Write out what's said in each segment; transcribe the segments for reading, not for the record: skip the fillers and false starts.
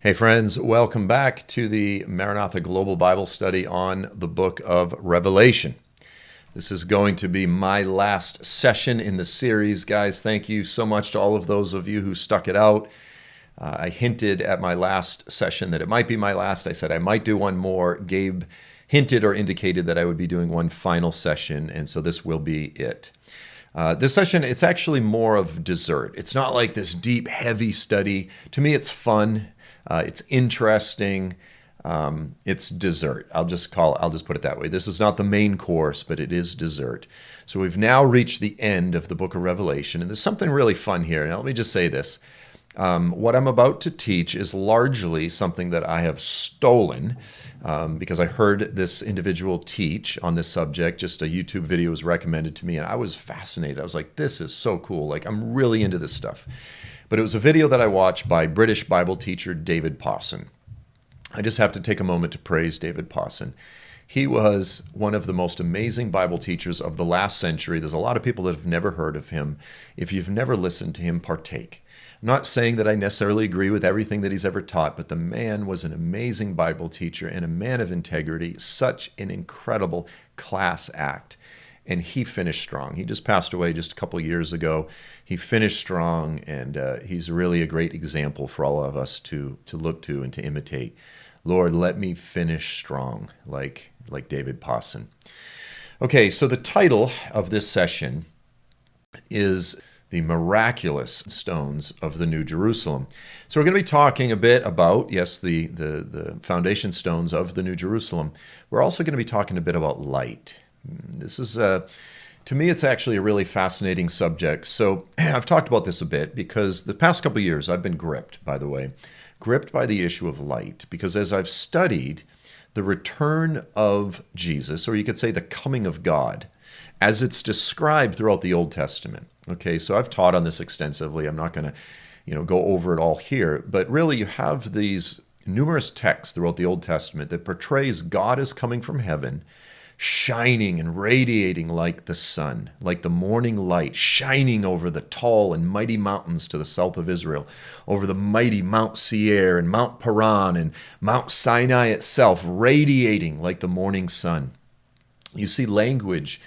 Hey friends, welcome back to the Maranatha Global Bible Study on the book of Revelation. This is going to be my last session in the series. Guys, thank you so much to all of those of you who stuck it out. I hinted at my last session that it might be my last. I said I might do one more. Gabe hinted or indicated that I would be doing one final session, and so this will be it. This session, it's actually more of dessert. It's not like this deep, heavy study. To me, it's fun. It's interesting. It's dessert. I'll just put it that way. This is not the main course, but it is dessert. So we've now reached the end of the book of Revelation, and there's something really fun here. Now, let me just say this. What I'm about to teach is largely something that I have stolen because I heard this individual teach on this subject. Just a YouTube video was recommended to me, and I was fascinated. I was like, this is so cool. Like, I'm really into this stuff. But it was a video that I watched by British Bible teacher David Pawson. I just have to take a moment to praise David Pawson. He was one of the most amazing Bible teachers of the last century. There's a lot of people that have never heard of him. If you've never listened to him, partake. I'm not saying that I necessarily agree with everything that he's ever taught, but the man was an amazing Bible teacher and a man of integrity, such an incredible class act. And he finished strong. He just passed away just a couple years ago. He finished strong, and he's really a great example for all of us to look to and to imitate. Lord, let me finish strong, like David Pawson. Okay, so the title of this session is the Miraculous Stones of the New Jerusalem. So we're going to be talking a bit about, yes, the foundation stones of the New Jerusalem. We're also going to be talking a bit about light. This is, to me, it's actually a really fascinating subject. So I've talked about this a bit because the past couple of years I've been gripped by the issue of light. Because as I've studied the return of Jesus, or you could say the coming of God, as it's described throughout the Old Testament. Okay, so I've taught on this extensively. I'm not going to, go over it all here. But really, you have these numerous texts throughout the Old Testament that portrays God as coming from heaven, shining and radiating like the sun, like the morning light, shining over the tall and mighty mountains to the south of Israel, over the mighty Mount Seir and Mount Paran and Mount Sinai itself, radiating like the morning sun. You see language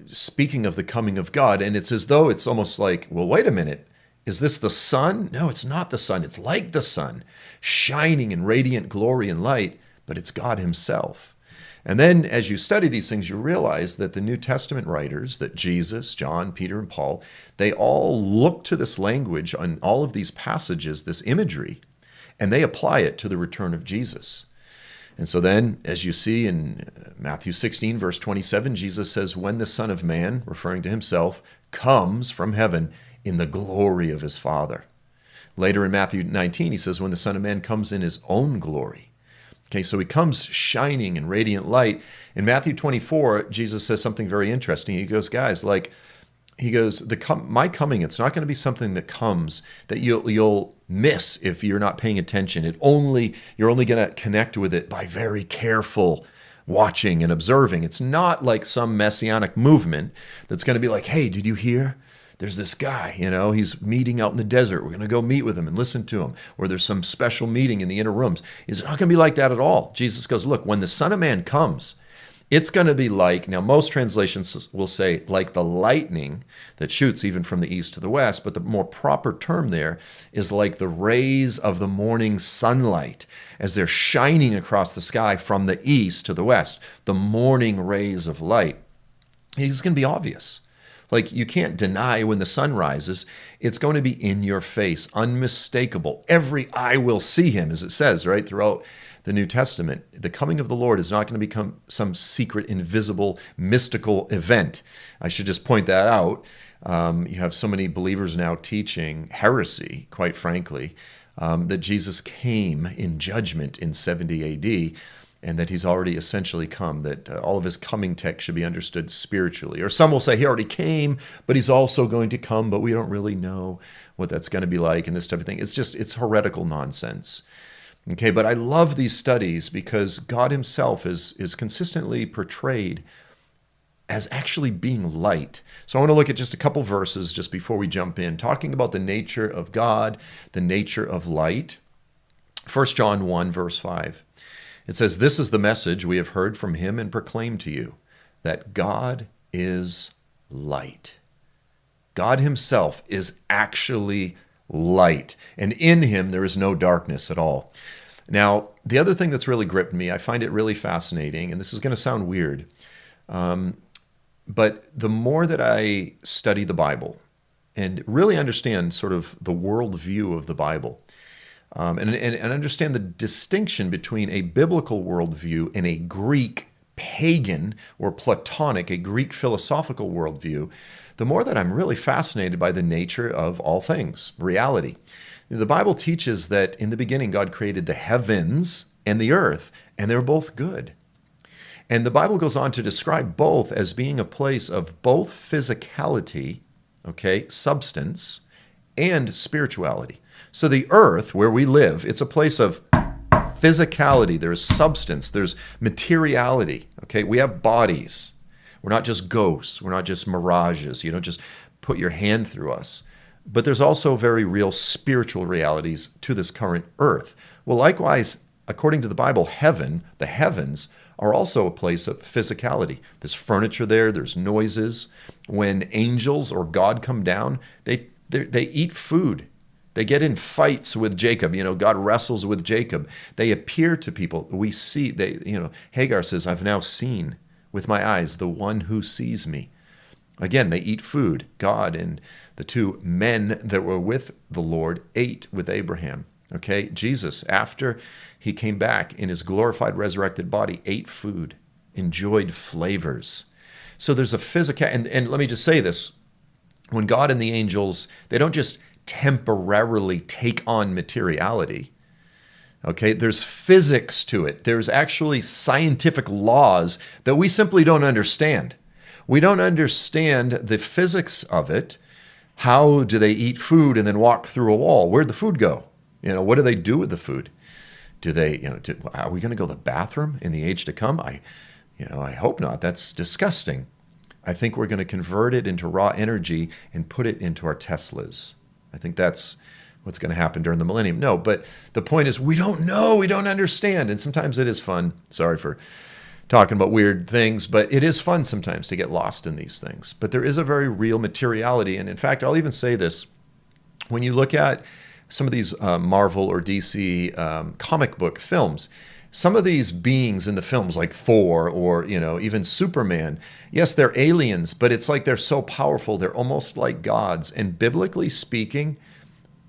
speaking of the coming of God, and it's as though it's almost like, well, wait a minute, is this the sun? No, it's not the sun. It's like the sun, shining in radiant glory and light, but it's God himself. And then as you study these things, you realize that the New Testament writers, that Jesus, John, Peter, and Paul, they all look to this language on all of these passages, this imagery, and they apply it to the return of Jesus. And so then, as you see in Matthew 16, verse 27, Jesus says, when the Son of Man, referring to himself, comes from heaven in the glory of his Father. Later in Matthew 19, he says, when the Son of Man comes in his own glory. Okay, so he comes shining in radiant light. In Matthew 24, Jesus says something very interesting. He goes, guys, my coming, it's not going to be something that comes that you'll miss if you're not paying attention. You're only going to connect with it by very careful watching and observing. It's not like some messianic movement that's going to be like, hey, did you hear? There's this guy, he's meeting out in the desert. We're going to go meet with him and listen to him. Or there's some special meeting in the inner rooms. It's not going to be like that at all. Jesus goes, look, when the Son of Man comes, it's going to be like, now most translations will say like the lightning that shoots even from the east to the west, but the more proper term there is like the rays of the morning sunlight as they're shining across the sky from the east to the west, the morning rays of light. It's going to be obvious. Like, you can't deny when the sun rises. It's going to be in your face, unmistakable. Every eye will see him, as it says, right, throughout the New Testament. The coming of the Lord is not going to become some secret, invisible, mystical event. I should just point that out. You have so many believers now teaching heresy, quite frankly, that Jesus came in judgment in 70 AD, and that he's already essentially come, that all of his coming text should be understood spiritually. Or some will say he already came, but he's also going to come, but we don't really know what that's going to be like and this type of thing. It's heretical nonsense. Okay, but I love these studies because God himself is consistently portrayed as actually being light. So I want to look at just a couple verses just before we jump in, talking about the nature of God, the nature of light. 1 John 1, verse 5. It says, "This is the message we have heard from him and proclaimed to you, that God is light." God himself is actually light, and in him there is no darkness at all. Now, the other thing that's really gripped me, I find it really fascinating, and this is going to sound weird, but the more that I study the Bible and really understand sort of the worldview of the Bible, and understand the distinction between a biblical worldview and a Greek pagan or Platonic, a Greek philosophical worldview, the more that I'm really fascinated by the nature of all things, reality. The Bible teaches that in the beginning God created the heavens and the earth, and they're both good. And the Bible goes on to describe both as being a place of both physicality, okay, substance, and spirituality. So the earth, where we live, it's a place of physicality. There's substance. There's materiality. Okay, we have bodies. We're not just ghosts. We're not just mirages. You don't just put your hand through us. But there's also very real spiritual realities to this current earth. Well, likewise, according to the Bible, heaven, the heavens, are also a place of physicality. There's furniture there. There's noises. When angels or God come down, they eat food. They get in fights with Jacob. God wrestles with Jacob. They appear to people. We see, Hagar says, "I've now seen with my eyes the one who sees me." Again, they eat food. God and the two men that were with the Lord ate with Abraham. Okay, Jesus, after he came back in his glorified, resurrected body, ate food, enjoyed flavors. So there's a physical, and let me just say this. When God and the angels, they don't just temporarily take on materiality. Okay, there's physics to it. There's actually scientific laws that we simply don't understand. We don't understand the physics of it. How do they eat food and then walk through a wall? Where'd the food go? What do they do with the food? Do they, are we going to go to the bathroom in the age to come? I hope not. That's disgusting. I think we're going to convert it into raw energy and put it into our Teslas. I think that's what's going to happen during the millennium. No, but the point is we don't know, we don't understand. And sometimes it is fun. Sorry for talking about weird things, but it is fun sometimes to get lost in these things. But there is a very real materiality. And in fact, I'll even say this. When you look at some of these Marvel or DC comic book films, some of these beings in the films like Thor or, even Superman, yes, they're aliens, but it's like they're so powerful. They're almost like gods. And biblically speaking,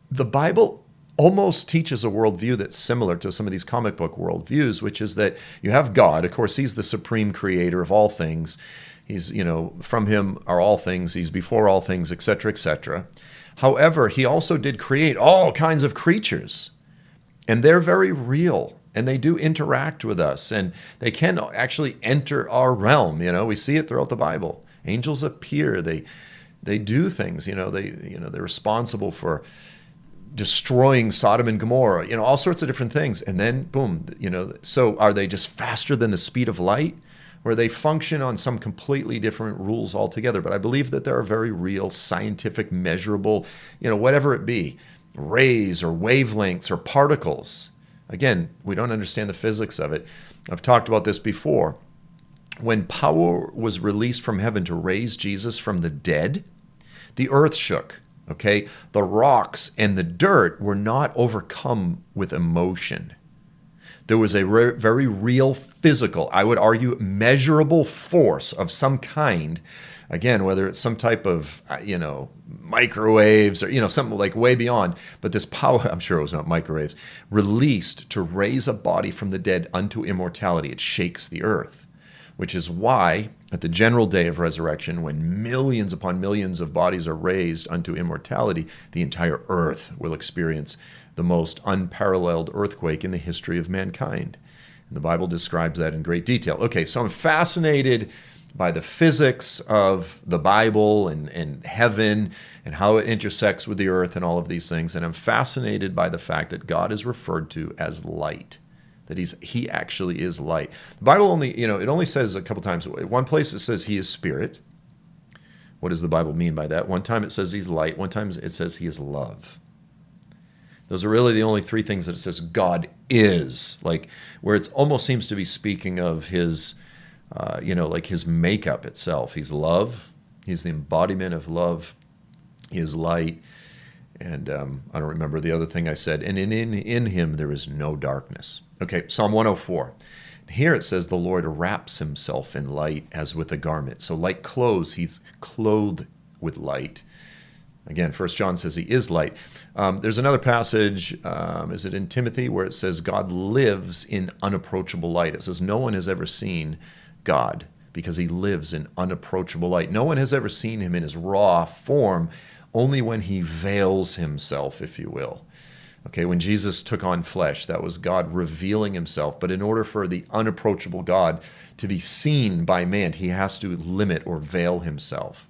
the Bible almost teaches a worldview that's similar to some of these comic book worldviews, which is that you have God. Of course, he's the supreme creator of all things. He's, from him are all things. He's before all things, etc., etc. However, he also did create all kinds of creatures, and they're very real. And they do interact with us, and they can actually enter our realm. We see it throughout the Bible. Angels appear. They do things. They're responsible for destroying Sodom and Gomorrah. All sorts of different things. And then, boom. So are they just faster than the speed of light, or they function on some completely different rules altogether? But I believe that there are very real, scientific, measurable, whatever it be, rays or wavelengths or particles. Again, we don't understand the physics of it. I've talked about this before. When power was released from heaven to raise Jesus from the dead, the earth shook, okay? The rocks and the dirt were not overcome with emotion. There was a very real physical, I would argue, measurable force of some kind. Again, whether it's some type of, microwaves or, something like way beyond. But this power, I'm sure it was not microwaves, released to raise a body from the dead unto immortality. It shakes the earth, which is why at the general day of resurrection, when millions upon millions of bodies are raised unto immortality, the entire earth will experience the most unparalleled earthquake in the history of mankind. And the Bible describes that in great detail. Okay, so I'm fascinated by the physics of the Bible and heaven and how it intersects with the earth and all of these things. And I'm fascinated by the fact that God is referred to as light, that he actually is light. The Bible only, it only says a couple times. One place it says he is spirit. What does the Bible mean by that? One time it says he's light. One time it says he is love. Those are really the only three things that it says God is, like where it almost seems to be speaking of his, like his makeup itself. He's love. He's the embodiment of love. He is light. And I don't remember the other thing I said. And in him there is no darkness. Okay, Psalm 104. Here it says the Lord wraps himself in light as with a garment. So like clothes, he's clothed with light. Again, 1 John says he is light. There's another passage, is it in Timothy, where it says God lives in unapproachable light. It says no one has ever seen God because he lives in unapproachable light. No one has ever seen him in his raw form, only when he veils himself, if you will. Okay, when Jesus took on flesh, that was God revealing himself. But in order for the unapproachable God to be seen by man, he has to limit or veil himself.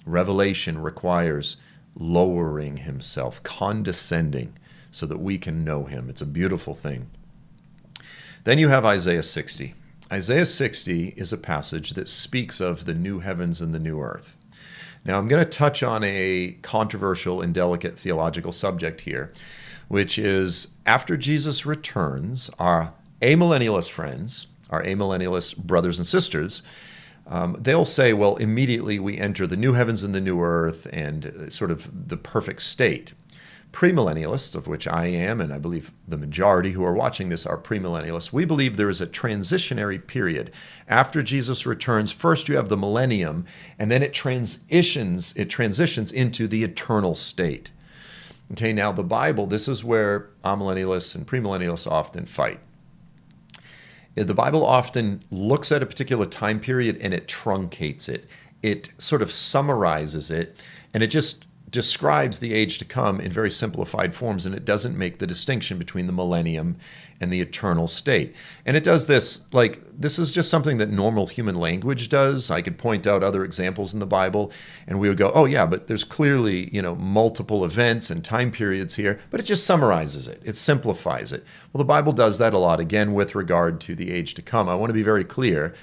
Revelation requires lowering himself, condescending, so that we can know him. It's a beautiful thing. Then you have Isaiah 60. Isaiah 60 is a passage that speaks of the new heavens and the new earth. Now, I'm going to touch on a controversial and delicate theological subject here, which is after Jesus returns, our amillennialist friends, our amillennialist brothers and sisters, they'll say, well, immediately we enter the new heavens and the new earth and sort of the perfect state. Premillennialists, of which I am, and I believe the majority who are watching this are premillennialists, we believe there is a transitionary period. After Jesus returns, first you have the millennium, and then it transitions into the eternal state. Okay, now the Bible, this is where amillennialists and premillennialists often fight. The Bible often looks at a particular time period and it truncates it. It sort of summarizes it, and it just describes the age to come in very simplified forms, and it doesn't make the distinction between the millennium and the eternal state. And it does this, like, this is just something that normal human language does. I could point out other examples in the Bible, and we would go, oh yeah, but there's clearly, multiple events and time periods here, but it just summarizes it. It simplifies it. Well, the Bible does that a lot, again, with regard to the age to come. I want to be very clear.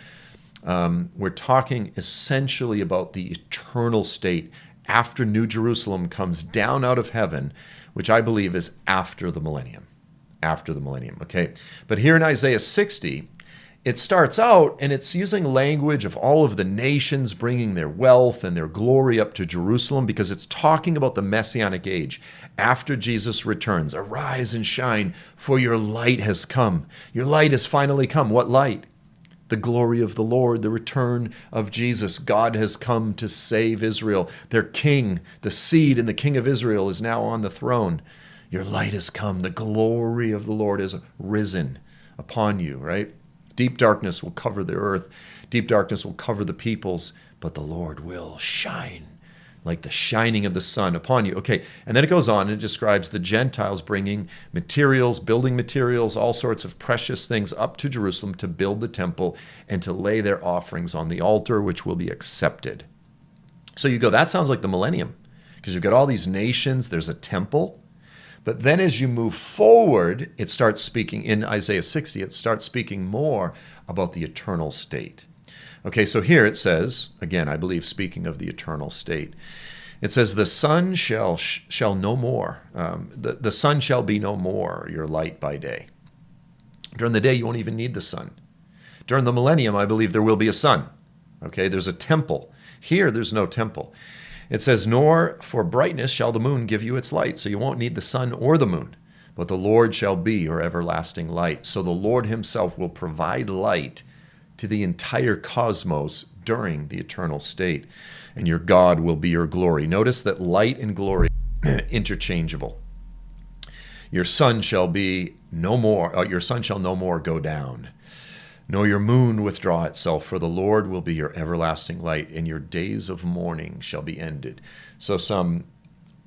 We're talking essentially about the eternal state after New Jerusalem comes down out of heaven, which I believe is after the millennium. After the millennium, okay? But here in Isaiah 60, it starts out and it's using language of all of the nations bringing their wealth and their glory up to Jerusalem because it's talking about the Messianic age. After Jesus returns, arise and shine, for your light has come. Your light has finally come. What light? The glory of the Lord, the return of Jesus. God has come to save Israel. Their king, the seed and the king of Israel, is now on the throne. Your light has come. The glory of the Lord is risen upon you, right? Deep darkness will cover the earth. Deep darkness will cover the peoples, but the Lord will shine like the shining of the sun upon you. Okay, and then it goes on and it describes the Gentiles bringing materials, building materials, all sorts of precious things up to Jerusalem to build the temple and to lay their offerings on the altar, which will be accepted. So you go, that sounds like the millennium, because you've got all these nations, there's a temple. But then as you move forward, it starts speaking, in Isaiah 60, it starts speaking more about the eternal state. Okay, so here it says, again, I believe speaking of the eternal state, it says, the sun shall no more, the sun shall be no more your light by day. During the day, you won't even need the sun. During the millennium, I believe there will be a sun. Okay, there's a temple. Here, there's no temple. It says, nor for brightness shall the moon give you its light, so you won't need the sun or the moon, but the Lord shall be your everlasting light. So the Lord himself will provide light to the entire cosmos during the eternal state, and your God will be your glory. Notice that light and glory interchangeable. Your sun shall be no more. Your sun shall no more go down, nor your moon withdraw itself. For the Lord will be your everlasting light, and your days of mourning shall be ended. So some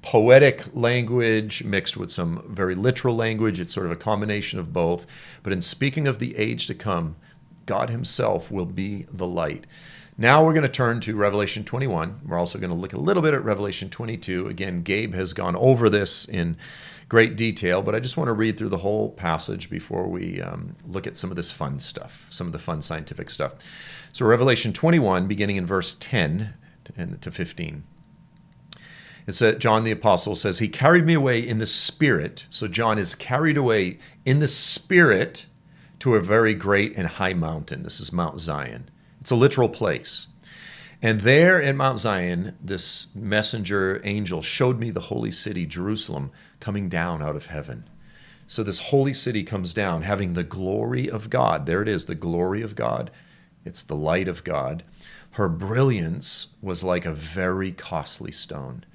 poetic language mixed with some very literal language. It's sort of a combination of both. But in speaking of the age to come, God himself will be the light. Now we're going to turn to Revelation 21. We're also going to look a little bit at Revelation 22. Again, Gabe has gone over this in great detail, but I just want to read through the whole passage before we look at some of this fun stuff, some of the fun scientific stuff. So Revelation 21, beginning in verse 10 to 15. It said, John the Apostle says, he carried me away in the Spirit. So John is carried away in the Spirit to a very great and high mountain. This is Mount Zion. It's a literal place. And there in Mount Zion, this messenger angel showed me the holy city, Jerusalem, coming down out of heaven. So this holy city comes down, having the glory of God. There it is, the glory of God. It's the light of God. Her brilliance was like a very costly stone.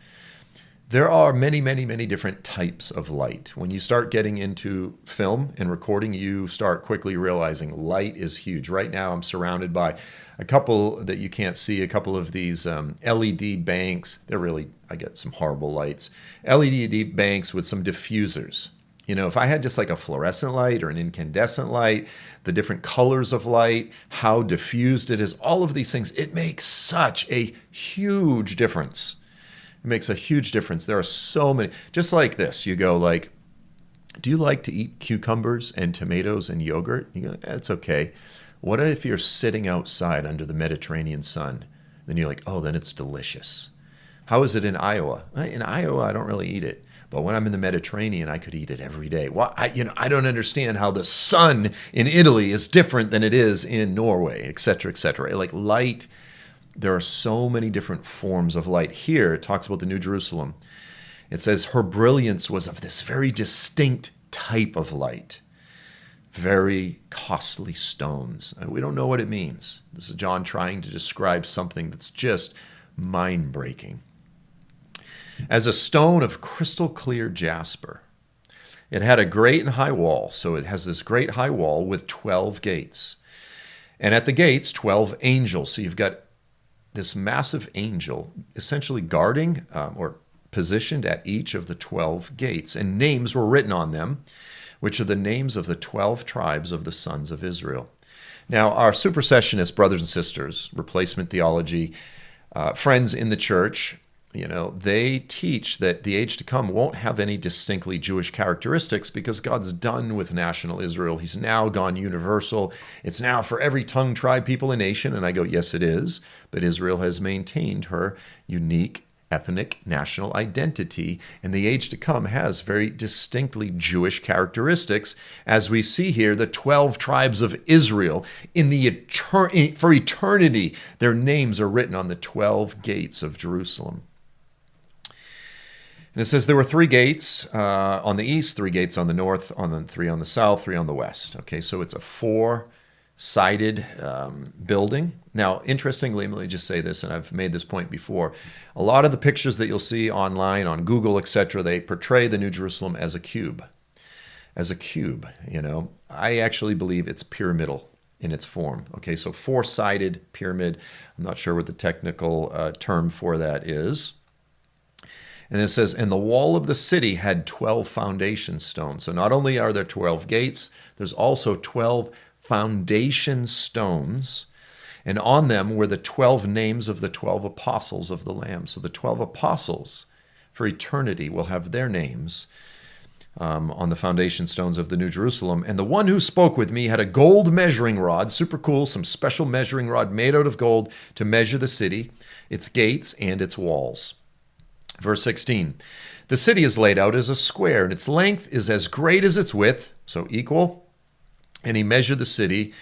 There are many, many, many different types of light. When you start getting into film and recording, you start quickly realizing light is huge. Right now, I'm surrounded by a couple that you can't see, a couple of these LED banks. They're really, I get some horrible lights. LED banks with some diffusers. You know, if I had just like a fluorescent light or an incandescent light, the different colors of light, how diffused it is, all of these things, it makes such a huge difference. It makes a huge difference. There are so many. Just like this, you go like, do you like to eat cucumbers and tomatoes and yogurt? You go, it's okay. What if you're sitting outside under the Mediterranean sun? Then you're like, oh, then it's delicious. How is it in Iowa? In Iowa, I don't really eat it. But when I'm in the Mediterranean, I could eat it every day. Well, I don't understand how the sun in Italy is different than it is in Norway, et cetera, et cetera. Like light, there are so many different forms of light. Here, it talks about the New Jerusalem. It says her brilliance was of this very distinct type of light. Very costly stones. And we don't know what it means. This is John trying to describe something that's just mind-breaking. As a stone of crystal clear jasper. It had a great and high wall. So it has this great high wall with 12 gates. And at the gates, 12 angels. So you've got this massive angel essentially guarding or positioned at each of the 12 gates. And names were written on them, which are the names of the 12 tribes of the sons of Israel. Now, our supersessionist brothers and sisters, replacement theology, friends in the church, you know, they teach that the age to come won't have any distinctly Jewish characteristics because God's done with national Israel. He's now gone universal. It's now for every tongue, tribe, people, and nation. And I go, yes, it is. But Israel has maintained her unique ethnic national identity. And the age to come has very distinctly Jewish characteristics. As we see here, the 12 tribes of Israel, for eternity, their names are written on the 12 gates of Jerusalem. And it says there were 3 gates on the east, 3 gates on the north, 3 on the south, 3 on the west. Okay, so it's a 4-sided building. Now, interestingly, let me just say this, and I've made this point before. A lot of the pictures that you'll see online, on Google, etc., they portray the New Jerusalem as a cube. As a cube, you know. I actually believe it's pyramidal in its form. Okay, so 4-sided pyramid. I'm not sure what the technical term for that is. And it says, and the wall of the city had 12 foundation stones. So not only are there 12 gates, there's also 12 foundation stones. And on them were the 12 names of the 12 apostles of the Lamb. So the 12 apostles for eternity will have their names on the foundation stones of the New Jerusalem. And the one who spoke with me had a gold measuring rod, super cool, some special measuring rod made out of gold to measure the city, its gates, and its walls. Verse 16, the city is laid out as a square, and its length is as great as its width, so equal. And he measured the city.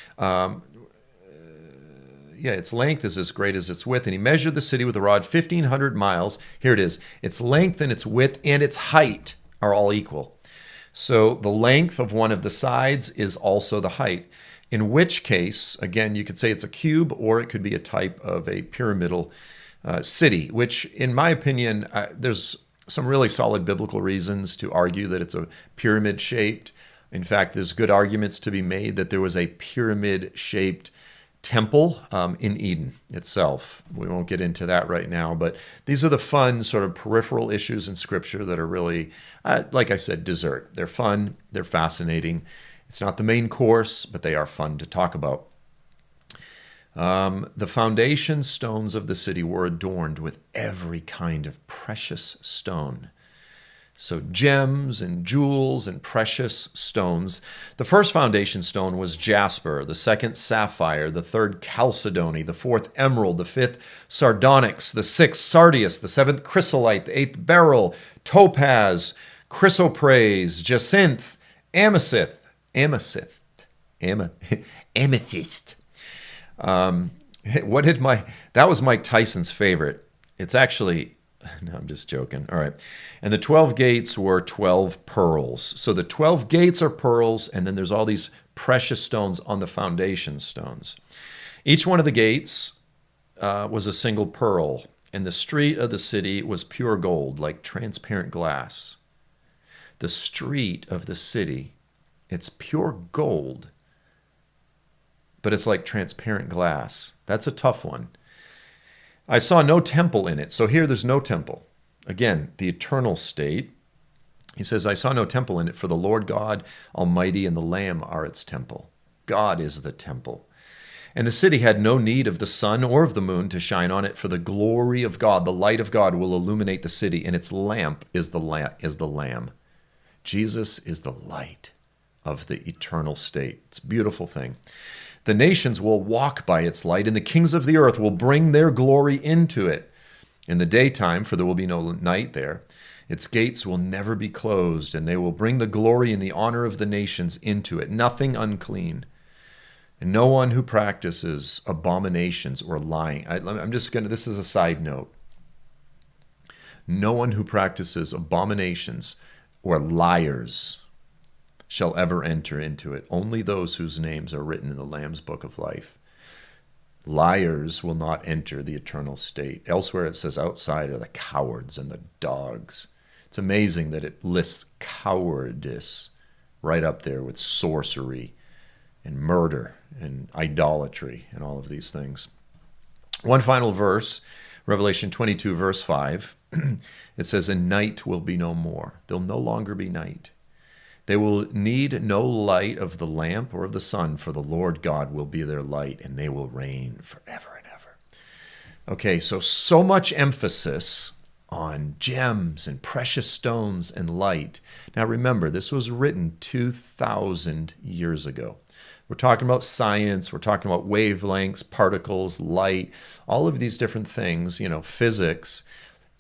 Its length is as great as its width. And he measured the city with a rod 1,500 miles. Here it is. Its length and its width and its height are all equal. So the length of one of the sides is also the height. In which case, again, you could say it's a cube, or it could be a type of a pyramidal city, which in my opinion, there's some really solid biblical reasons to argue that it's a pyramid-shaped. In fact, there's good arguments to be made that there was a pyramid-shaped temple in Eden itself. We won't get into that right now, but these are the fun sort of peripheral issues in Scripture that are really, like I said, dessert. They're fun, they're fascinating. It's not the main course, but they are fun to talk about. The foundation stones of the city were adorned with every kind of precious stone. So gems and jewels and precious stones. The first foundation stone was jasper, the second sapphire, the third chalcedony, the fourth emerald, the fifth sardonyx, the sixth sardius, the seventh chrysolite, the eighth beryl, topaz, chrysoprase, jacinth, amethyst, amethyst. That was Mike Tyson's favorite. It's actually, no, I'm just joking. All right. And the 12 gates were 12 pearls. So the 12 gates are pearls, and then there's all these precious stones on the foundation stones. Each one of the gates was a single pearl, and the street of the city was pure gold, like transparent glass. The street of the city, it's pure gold, but it's like transparent glass. That's a tough one. I saw no temple in it. So here there's no temple. Again, the eternal state. He says, I saw no temple in it, for the Lord God Almighty and the Lamb are its temple. God is the temple. And the city had no need of the sun or of the moon to shine on it, for the glory of God, the light of God, will illuminate the city, and its lamp is the Lamb. Jesus is the light of the eternal state. It's a beautiful thing. The nations will walk by its light, and the kings of the earth will bring their glory into it. In the daytime, for there will be no night there, its gates will never be closed, and they will bring the glory and the honor of the nations into it. Nothing unclean, and no one who practices abominations or lying. This is a side note. No one who practices abominations or liars shall ever enter into it. Only those whose names are written in the Lamb's book of life. Liars will not enter the eternal state. Elsewhere it says outside are the cowards and the dogs. It's amazing that it lists cowardice right up there with sorcery and murder and idolatry and all of these things. One final verse, Revelation 22, verse 5. It says, and night will be no more. There'll no longer be night. They will need no light of the lamp or of the sun, for the Lord God will be their light, and they will reign forever and ever. Okay, so much emphasis on gems and precious stones and light. Now remember, this was written 2,000 years ago. We're talking about science, we're talking about wavelengths, particles, light, all of these different things, physics.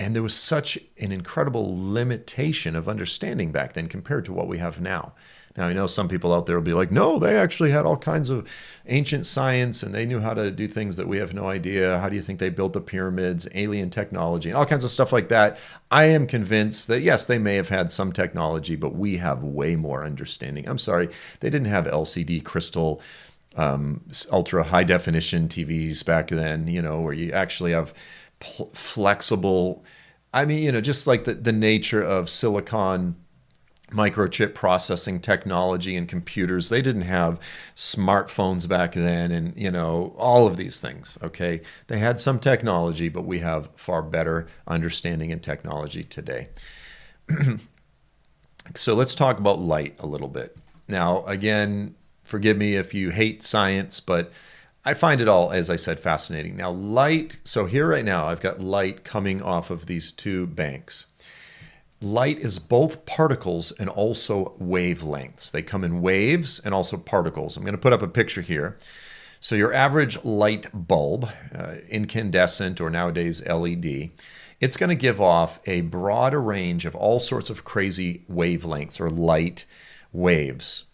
And there was such an incredible limitation of understanding back then compared to what we have now. Now, I know some people out there will be like, no, they actually had all kinds of ancient science and they knew how to do things that we have no idea. How do you think they built the pyramids, alien technology, and all kinds of stuff like that? I am convinced that, yes, they may have had some technology, but we have way more understanding. I'm sorry, they didn't have LCD crystal, ultra high definition TVs back then, where you actually have flexible, just like the nature of silicon microchip processing technology and computers. They didn't have smartphones back then and, all of these things, okay? They had some technology, but we have far better understanding and technology today. So let's talk about light a little bit. Now, again, forgive me if you hate science, but I find it all, as I said, fascinating. Now, light, so here right now, I've got light coming off of these two banks. Light is both particles and also wavelengths. They come in waves and also particles. I'm going to put up a picture here. So your average light bulb, incandescent or nowadays LED, it's going to give off a broad range of all sorts of crazy wavelengths or light waves.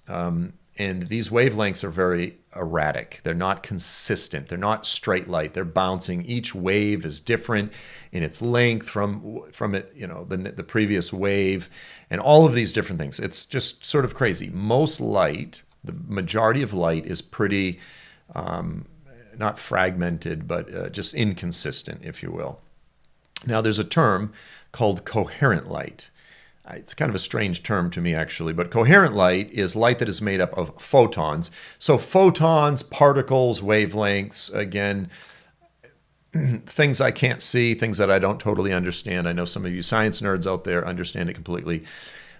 And these wavelengths are very erratic. They're not consistent. They're not straight light. They're bouncing. Each wave is different in its length from it, the previous wave, and all of these different things. It's just sort of crazy. Most light, the majority of light, is pretty not fragmented, but just inconsistent, if you will. Now, there's a term called coherent light. It's kind of a strange term to me, actually, but coherent light is light that is made up of photons. So photons, particles, wavelengths, again, things I can't see, things that I don't totally understand. I know some of you science nerds out there understand it completely.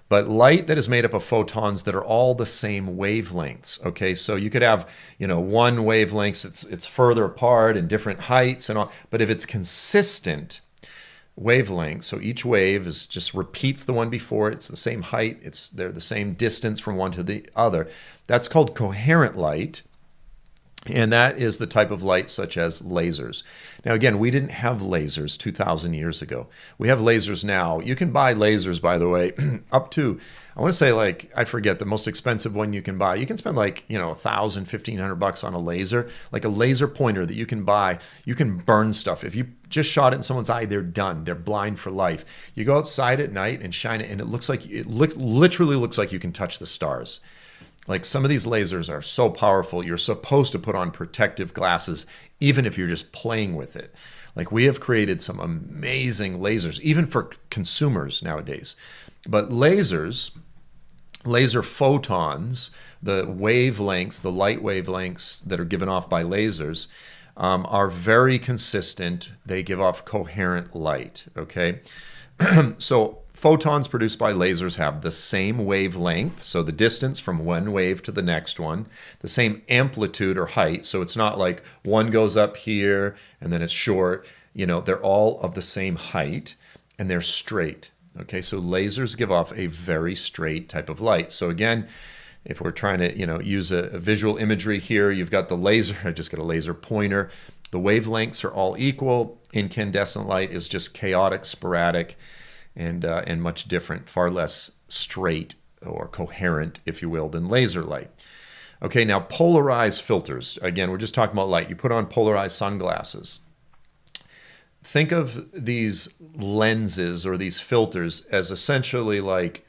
But light that is made up of photons that are all the same wavelengths, okay? So you could have, one wavelength, it's further apart and different heights and all, but if it's consistent, wavelengths. So each wave is just repeats the one before. It's the same height. They're the same distance from one to the other. That's called coherent light. And that is the type of light such as lasers. Now, again, we didn't have lasers 2,000 years ago. We have lasers now. You can buy lasers, by the way, up to, I want to say, like, I forget the most expensive one you can buy. You can spend like, $1,000, $1,500 on a laser, like a laser pointer that you can buy. You can burn stuff. If you just shot it in someone's eye, they're done. They're blind for life. You go outside at night and shine it, and literally looks like you can touch the stars. Like, some of these lasers are so powerful, you're supposed to put on protective glasses, even if you're just playing with it. Like, we have created some amazing lasers, even for consumers nowadays. But lasers, laser photons, the wavelengths, the light wavelengths that are given off by lasers, are very consistent. They give off coherent light, okay? So photons produced by lasers have the same wavelength, so the distance from one wave to the next one, the same amplitude or height, so it's not like one goes up here and then it's short. They're all of the same height, and they're straight. Okay, so lasers give off a very straight type of light. So again, if we're trying to use a visual imagery here, you've got the laser. I just got a laser pointer. The wavelengths are all equal. Incandescent light is just chaotic, sporadic, and much different, far less straight or coherent, if you will, than laser light. Okay, now polarized filters. Again, we're just talking about light. You put on polarized sunglasses. Think of these lenses or these filters as essentially like,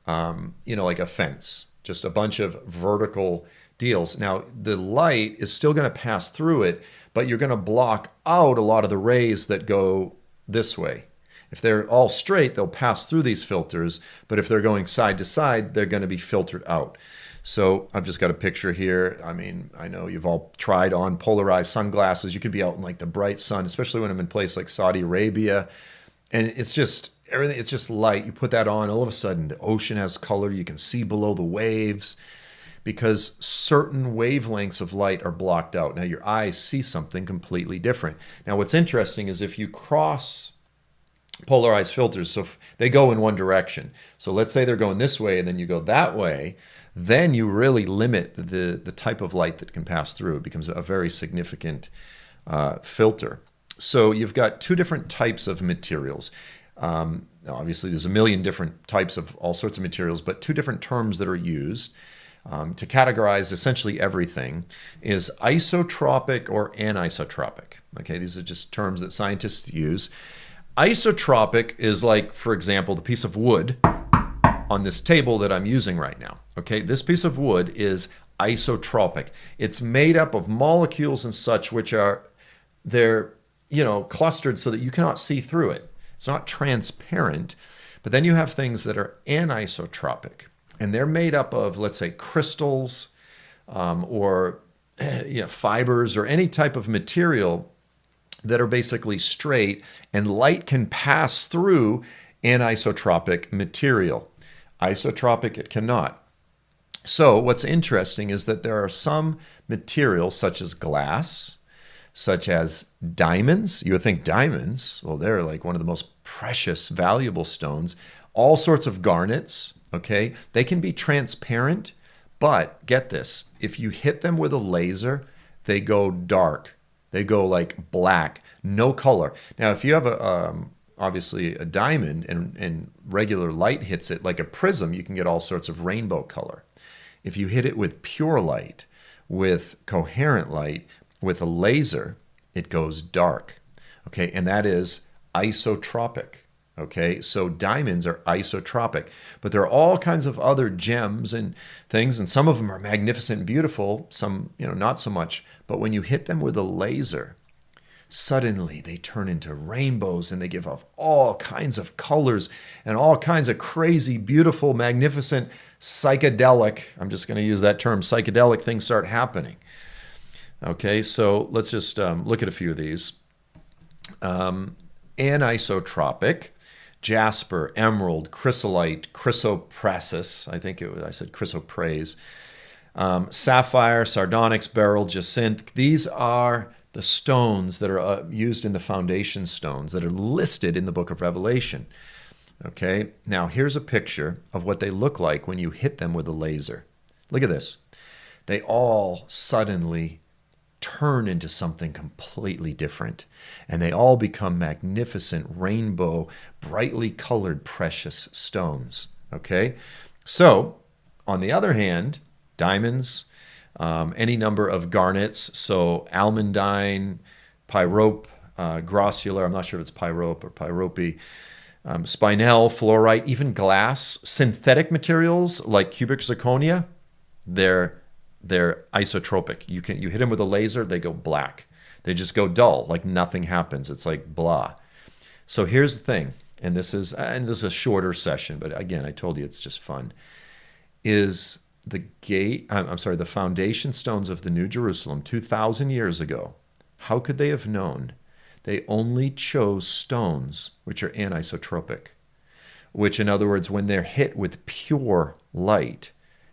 like a fence, just a bunch of vertical deals. Now, the light is still going to pass through it, but you're going to block out a lot of the rays that go this way. If they're all straight, they'll pass through these filters, but if they're going side to side, they're going to be filtered out. So I've just got a picture here. I mean, I know you've all tried on polarized sunglasses. You could be out in like the bright sun, especially when I'm in a place like Saudi Arabia, and it's just everything. It's just light. You put that on, all of a sudden the ocean has color. You can see below the waves because certain wavelengths of light are blocked out. Now your eyes see something completely different. Now what's interesting is if you cross polarized filters, so if they go in one direction. So let's say they're going this way and then you go that way, then you really limit the type of light that can pass through. It becomes a very significant filter. So you've got two different types of materials. Now obviously there's a million different types of all sorts of materials, but two different terms that are used to categorize essentially everything is isotropic or anisotropic. Okay, these are just terms that scientists use. Isotropic is like, for example, the piece of wood on this table that I'm using right now. Okay, this piece of wood is isotropic. It's made up of molecules and such they're clustered so that you cannot see through it. It's not transparent. But then you have things that are anisotropic, and they're made up of, let's say, crystals or fibers or any type of material that are basically straight, and light can pass through anisotropic material. Isotropic, it cannot. So what's interesting is that there are some materials such as glass, such as diamonds. You would think diamonds, well, they're like one of the most precious, valuable stones. All sorts of garnets, okay? They can be transparent, but get this, if you hit them with a laser, they go dark. They go like black, no color. Now, if you have obviously a diamond and regular light hits it like a prism, you can get all sorts of rainbow color. If you hit it with pure light, with coherent light, with a laser, it goes dark. Okay, and that is isotropic. Okay, so diamonds are isotropic, but there are all kinds of other gems and things, and some of them are magnificent and beautiful, some, not so much. But when you hit them with a laser, suddenly they turn into rainbows and they give off all kinds of colors and all kinds of crazy, beautiful, magnificent, psychedelic, I'm just going to use that term, psychedelic things start happening. Okay, so let's just look at a few of these. Anisotropic, jasper, emerald, chrysolite, chrysoprasus, I said chrysoprase, sapphire, sardonyx, beryl, jacinth. These are the stones that are used in the foundation stones that are listed in the book of Revelation. Okay, now here's a picture of what they look like when you hit them with a laser. Look at this. They all suddenly turn into something completely different, and they all become magnificent rainbow, brightly colored precious stones. Okay, so on the other hand, diamonds, any number of garnets, so almandine, pyrope, grossular, I'm not sure if it's pyrope or pyrope, spinel, fluorite, even glass, synthetic materials like cubic zirconia, they're isotropic. You hit them with a laser, they go black. They just go dull, like nothing happens. It's like blah. So here's the thing, and this is a shorter session, but again, I told you it's just fun. Is the foundation stones of the New Jerusalem 2,000 years ago? How could they have known? They only chose stones which are anisotropic, which, in other words, when they're hit with pure light,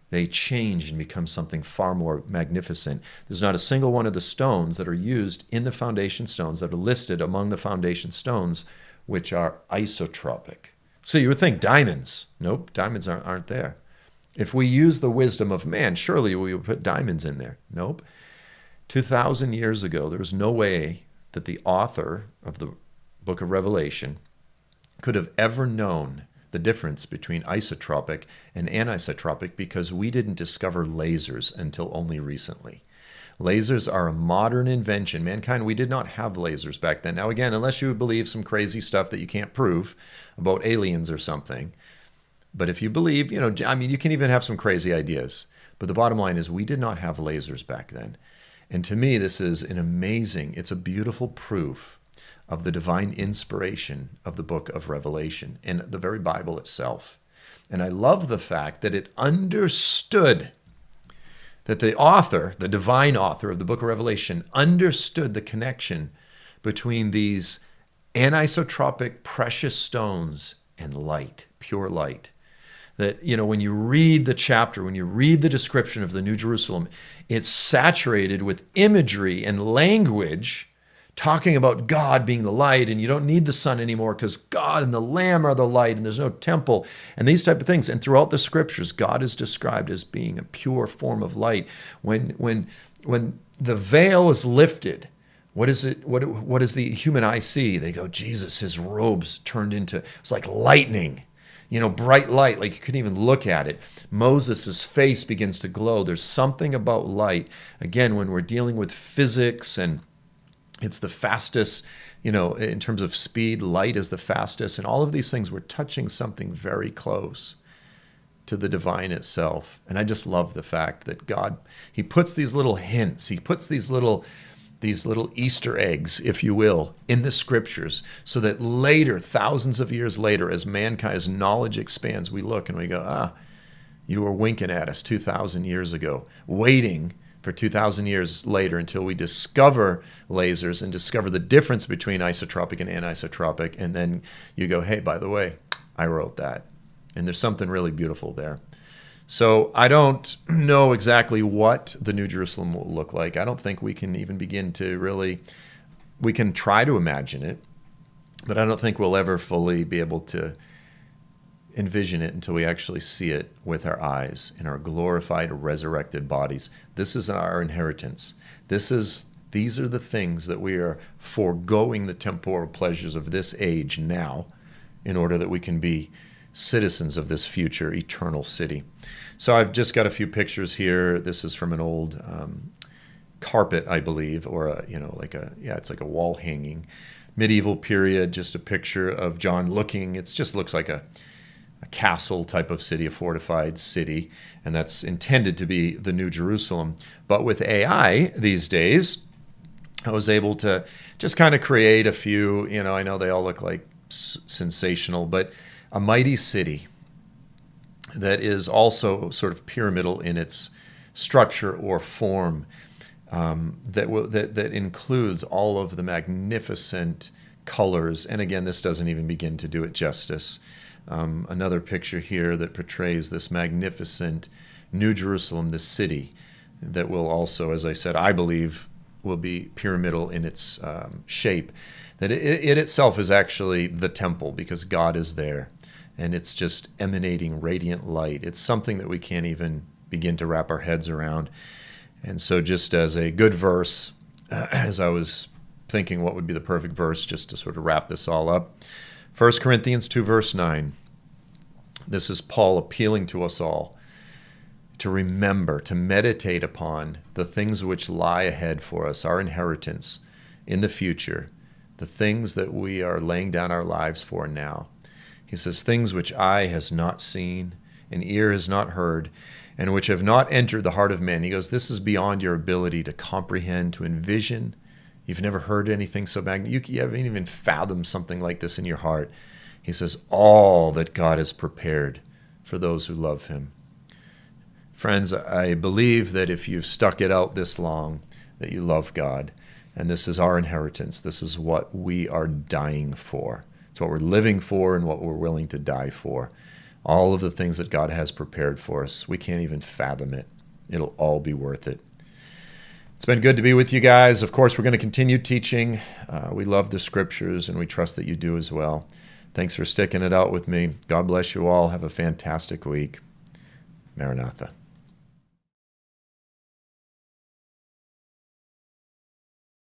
they change and become something far more magnificent. There's not a single one of the stones that are used in the foundation stones that are listed among the foundation stones which are isotropic. So you would think diamonds. Nope, diamonds aren't there. If we use the wisdom of man, surely we would put diamonds in there. Nope. 2,000 years ago, there was no way that the author of the book of Revelation could have ever known the difference between isotropic and anisotropic, because we didn't discover lasers until only recently. Lasers are a modern invention. Mankind, we did not have lasers back then. Now, again, unless you believe some crazy stuff that you can't prove about aliens or something. But if you believe, you can even have some crazy ideas. But the bottom line is we did not have lasers back then. And to me, this is it's a beautiful proof of the divine inspiration of the book of Revelation and the very Bible itself. And I love the fact that it understood, that the author, the divine author of the book of Revelation, understood the connection between these anisotropic precious stones and light, pure light. That, when you read the chapter, when you read the description of the New Jerusalem, it's saturated with imagery and language talking about God being the light, and you don't need the sun anymore because God and the Lamb are the light, and there's no temple, and these type of things. And throughout the scriptures, God is described as being a pure form of light. When the veil is lifted, what is it? What does the human eye see? They go, Jesus, his robes turned into, it's like lightning. Bright light, like you couldn't even look at it. Moses' face begins to glow. There's something about light. Again, when we're dealing with physics, and it's the fastest, in terms of speed, light is the fastest. And all of these things, we're touching something very close to the divine itself. And I just love the fact that God, he puts these little hints, he puts these little Easter eggs, if you will, in the scriptures, so that later, thousands of years later, as mankind's knowledge expands, we look and we go, you were winking at us 2,000 years ago, waiting for 2,000 years later until we discover lasers and discover the difference between isotropic and anisotropic. And then you go, hey, by the way, I wrote that. And there's something really beautiful there. So I don't know exactly what the New Jerusalem will look like. I don't think we can even begin to we can try to imagine it, but I don't think we'll ever fully be able to envision it until we actually see it with our eyes in our glorified, resurrected bodies. This is our inheritance. These are the things that we are foregoing the temporal pleasures of this age now in order that we can be citizens of this future eternal city. So I've just got a few pictures here. This is from an old carpet, I believe, or it's like a wall hanging. Medieval period, just a picture of John looking. It just looks like a castle type of city, a fortified city, and that's intended to be the New Jerusalem. But with AI these days, I was able to just kind of create a few, I know they all look like sensational, but a mighty city that is also sort of pyramidal in its structure or form, that includes all of the magnificent colors. And again, this doesn't even begin to do it justice. Another picture here that portrays this magnificent New Jerusalem, this city that will also, as I said, I believe will be pyramidal in its shape, that it itself is actually the temple because God is there. And it's just emanating radiant light. It's something that we can't even begin to wrap our heads around. And so just as a good verse, as I was thinking what would be the perfect verse just to sort of wrap this all up, 1 Corinthians 2, verse 9. This is Paul appealing to us all to remember, to meditate upon the things which lie ahead for us, our inheritance in the future, the things that we are laying down our lives for now. He says, things which eye has not seen, and ear has not heard, and which have not entered the heart of man. He goes, this is beyond your ability to comprehend, to envision. You've never heard anything so magnificent. You haven't even fathomed something like this in your heart. He says, all that God has prepared for those who love him. Friends, I believe that if you've stuck it out this long, that you love God. And this is our inheritance. This is what we are dying for. It's what we're living for and what we're willing to die for. All of the things that God has prepared for us, we can't even fathom it. It'll all be worth it. It's been good to be with you guys. Of course, we're going to continue teaching. We love the scriptures, and we trust that you do as well. Thanks for sticking it out with me. God bless you all. Have a fantastic week. Maranatha.